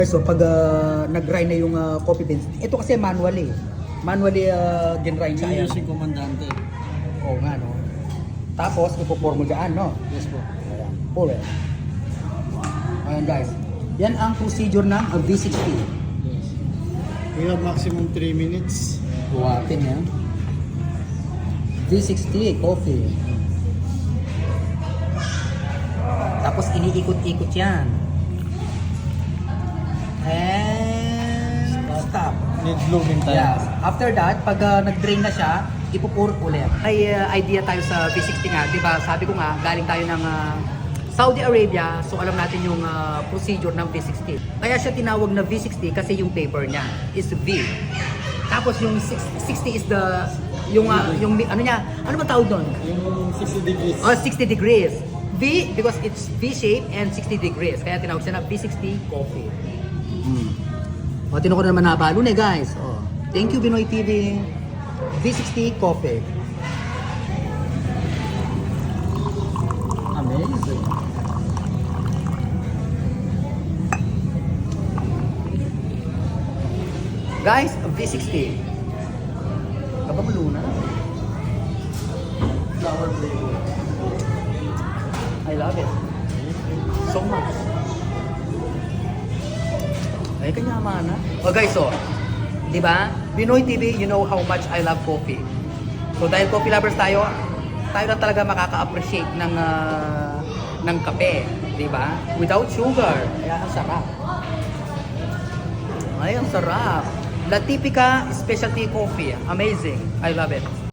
So pag nag-grind na yung coffee beans, ito kasi manually. Manually gin-grind siya. Ayan. Yung komandante. Oo nga, no? Tapos ipo-pour mo dyan, no? Yes po. Ayan. Pour it. Ayan guys. Yan ang procedure ng V60. Yes. We have maximum 3 minutes. Buwatin yan. V60 coffee. Tapos iniikot-ikot yan. And stop. Need blooming time. Yes. After that, pag nag-drain na siya, ipupur ulit. May idea tayo sa V60 nga, di ba? Sabi ko nga, galing tayo ng Saudi Arabia, so alam natin yung procedure ng V60. Kaya siya tinawag na V60 kasi yung paper niya is V. Tapos yung 60 is the, yung ano niya, ano ba tawag doon? Yung 60 degrees. Oh, 60 degrees. V because it's V shape and 60 degrees. Kaya tinawag siya na V60 coffee. O, tinuro ko na naman nabalo na guys. O, thank you Binoy TV. V60 coffee. Amazing. Guys, V60. Kapamulo na. Flower flavor. I love it. So much. Ay, kanya na. Oh guys, so, di ba? Binoy TV, you know how much I love coffee. So dahil coffee lovers tayo lang talaga makaka-appreciate ng kape, di ba? Without sugar. Kaya ang sarap. Ay, ang sarap. La Tipica Specialty Coffee. Amazing. I love it.